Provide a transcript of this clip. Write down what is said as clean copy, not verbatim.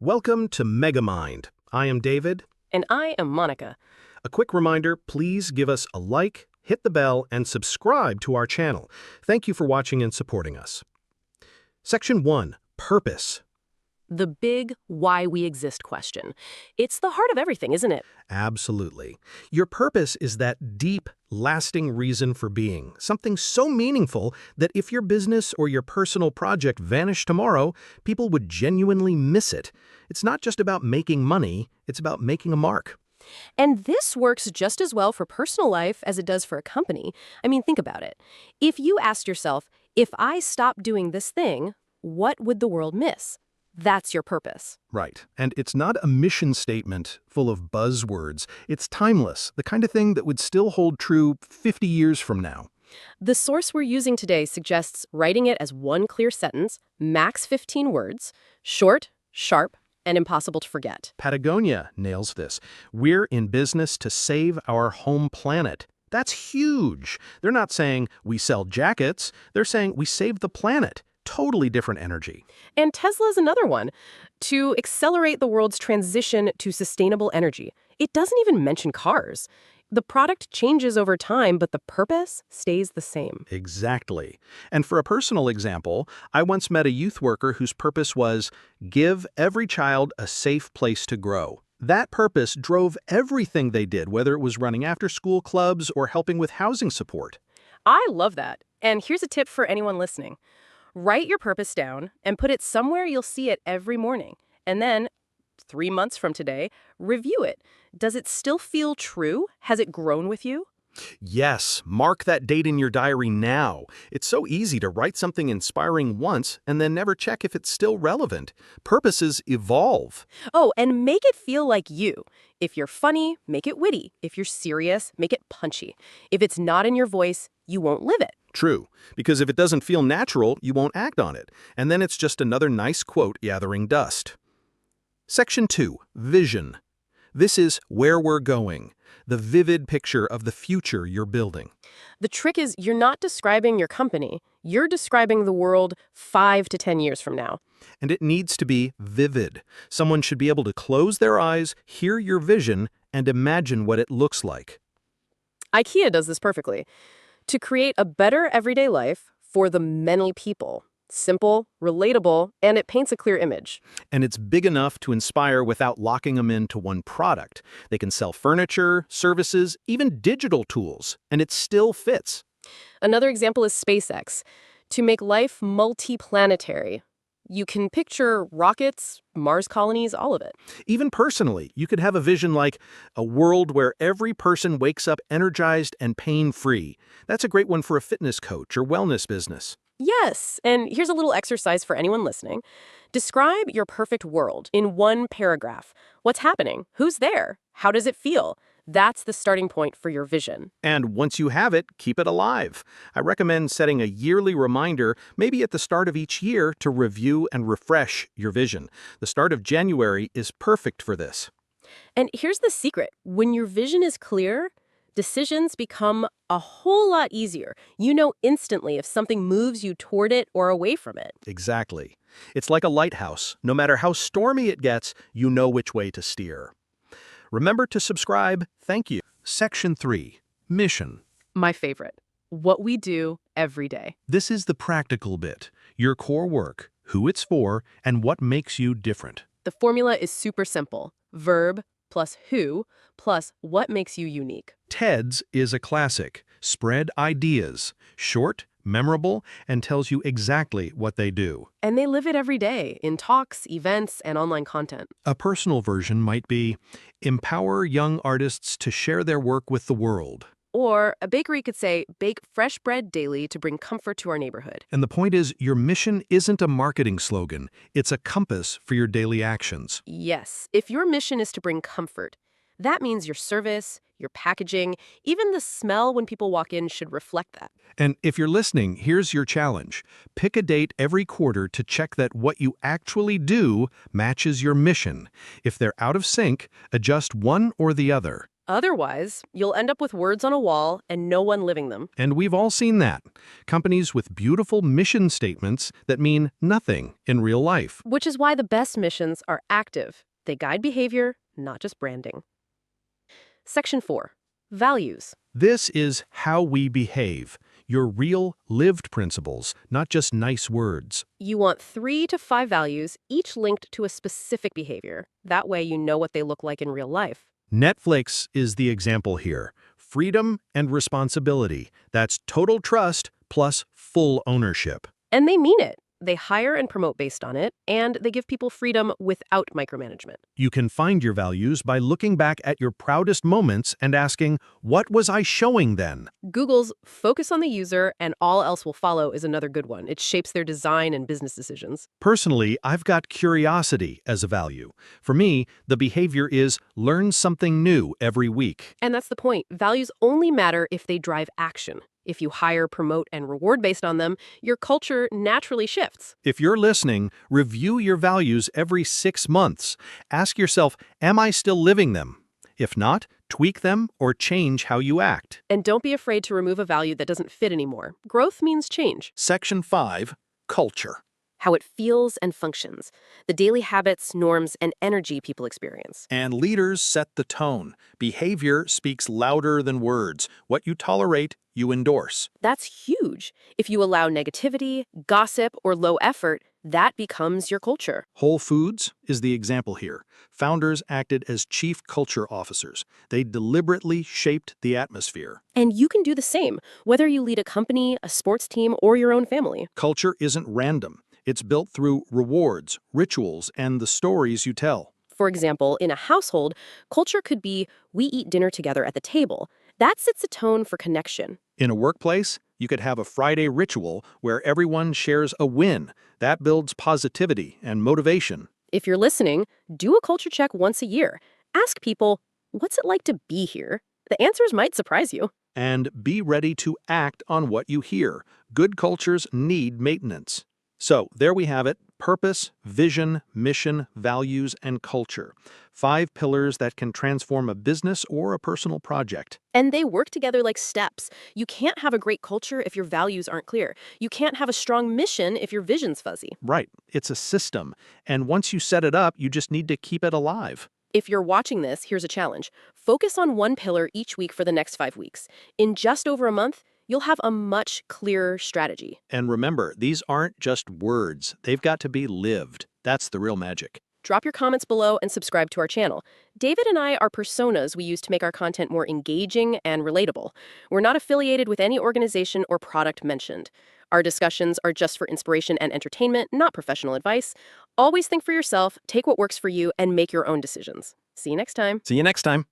Welcome to Megamind. I am David. And I am Monica. A quick reminder, please give us a like, hit the bell, and subscribe to our channel. Thank you for watching and supporting us. Section 1. Purpose. The big why we exist question. It's the heart of everything, isn't it? Absolutely. Your purpose is that deep, lasting reason for being, something so meaningful that if your business or your personal project vanished tomorrow, people would genuinely miss it. It's not just about making money, it's about making a mark. And this works just as well for personal life as it does for a company. I mean, think about it. If you asked yourself, if I stop doing this thing, what would the world miss? That's your purpose. Right. And it's not a mission statement full of buzzwords. It's timeless, the kind of thing that would still hold true 50 years from now. The source we're using today suggests writing it as one clear sentence, max 15 words, short, sharp, and impossible to forget. Patagonia nails this. We're in business to save our home planet. That's huge. They're not saying we sell jackets. They're saying we save the planet. Totally different energy. And Tesla is another one. To accelerate the world's transition to sustainable energy. It doesn't even mention cars. The product changes over time, but the purpose stays the same. Exactly. And for a personal example, I once met a youth worker whose purpose was give every child a safe place to grow. That purpose drove everything they did, whether it was running after-school clubs or helping with housing support. I love that. And here's a tip for anyone listening. Write your purpose down and put it somewhere you'll see it every morning. And then, 3 months from today, review it. Does it still feel true? Has it grown with you? Yes, mark that date in your diary now. It's so easy to write something inspiring once and then never check if it's still relevant. Purposes evolve. Oh, and make it feel like you. If you're funny, make it witty. If you're serious, make it punchy. If it's not in your voice, you won't live it. True, because if it doesn't feel natural, you won't act on it. And then it's just another nice quote gathering dust. Section 2. Vision. This is where we're going, the vivid picture of the future you're building. The trick is you're not describing your company. You're describing the world 5 to 10 years from now. And it needs to be vivid. Someone should be able to close their eyes, hear your vision, and imagine what it looks like. IKEA does this perfectly. To create a better everyday life for the many people. Simple, relatable, and it paints a clear image. And it's big enough to inspire without locking them into one product. They can sell furniture, services, even digital tools, and it still fits. Another example is SpaceX. To make life multi-planetary. You can picture rockets, Mars colonies, all of it. Even personally, you could have a vision like a world where every person wakes up energized and pain-free. That's a great one for a fitness coach or wellness business. Yes, and here's a little exercise for anyone listening. Describe your perfect world in one paragraph. What's happening? Who's there? How does it feel? That's the starting point for your vision. And once you have it, keep it alive. I recommend setting a yearly reminder, maybe at the start of each year, to review and refresh your vision. The start of January is perfect for this. And here's the secret. When your vision is clear, decisions become a whole lot easier. You know instantly if something moves you toward it or away from it. Exactly. It's like a lighthouse. No matter how stormy it gets, you know which way to steer. Remember to subscribe. Thank you. Section 3. Mission. My favorite. What we do every day. This is the practical bit. Your core work, who it's for, and what makes you different. The formula is super simple. Verb plus who plus what makes you unique. TEDS is a classic. Spread ideas. Short, memorable, and tells you exactly what they do. And they live it every day in talks, events, and online content. A personal version might be empower young artists to share their work with the world. Or a bakery could say, bake fresh bread daily to bring comfort to our neighborhood. And the point is, your mission isn't a marketing slogan. It's a compass for your daily actions. Yes, if your mission is to bring comfort, that means your service, your packaging, even the smell when people walk in should reflect that. And if you're listening, here's your challenge. Pick a date every quarter to check that what you actually do matches your mission. If they're out of sync, adjust one or the other. Otherwise, you'll end up with words on a wall and no one living them. And we've all seen that. Companies with beautiful mission statements that mean nothing in real life. Which is why the best missions are active. They guide behavior, not just branding. Section 4. Values. This is how we behave. Your real, lived principles, not just nice words. You want 3 to 5 values, each linked to a specific behavior. That way you know what they look like in real life. Netflix is the example here. Freedom and responsibility. That's total trust plus full ownership. And they mean it. They hire and promote based on it, and they give people freedom without micromanagement. You can find your values by looking back at your proudest moments and asking, what was I showing then? Google's focus on the user and all else will follow is another good one. It shapes their design and business decisions. Personally, I've got curiosity as a value. For me, the behavior is learn something new every week. And that's the point. Values only matter if they drive action. If you hire, promote, and reward based on them, your culture naturally shifts. If you're listening, review your values every 6 months. Ask yourself, am I still living them? If not, tweak them or change how you act. And don't be afraid to remove a value that doesn't fit anymore. Growth means change. Section 5, culture. How it feels and functions. The daily habits, norms, and energy people experience. And leaders set the tone. Behavior speaks louder than words. What you tolerate, you endorse. That's huge. If you allow negativity, gossip, or low effort, that becomes your culture. Whole Foods is the example here. Founders acted as chief culture officers. They deliberately shaped the atmosphere. And you can do the same, whether you lead a company, a sports team, or your own family. Culture isn't random. It's built through rewards, rituals, and the stories you tell. For example, in a household, culture could be, we eat dinner together at the table. That sets a tone for connection. In a workplace, you could have a Friday ritual where everyone shares a win. That builds positivity and motivation. If you're listening, do a culture check once a year. Ask people, what's it like to be here? The answers might surprise you. And be ready to act on what you hear. Good cultures need maintenance. So, there we have it. Purpose, vision, mission, values, and culture. 5 pillars that can transform a business or a personal project. And they work together like steps. You can't have a great culture if your values aren't clear. You can't have a strong mission if your vision's fuzzy. Right. It's a system. And once you set it up, you just need to keep it alive. If you're watching this, here's a challenge. Focus on one pillar each week for the next 5 weeks. In just over a month, you'll have a much clearer strategy. And remember, these aren't just words. They've got to be lived. That's the real magic. Drop your comments below and subscribe to our channel. David and I are personas we use to make our content more engaging and relatable. We're not affiliated with any organization or product mentioned. Our discussions are just for inspiration and entertainment, not professional advice. Always think for yourself, take what works for you, and make your own decisions. See you next time. See you next time.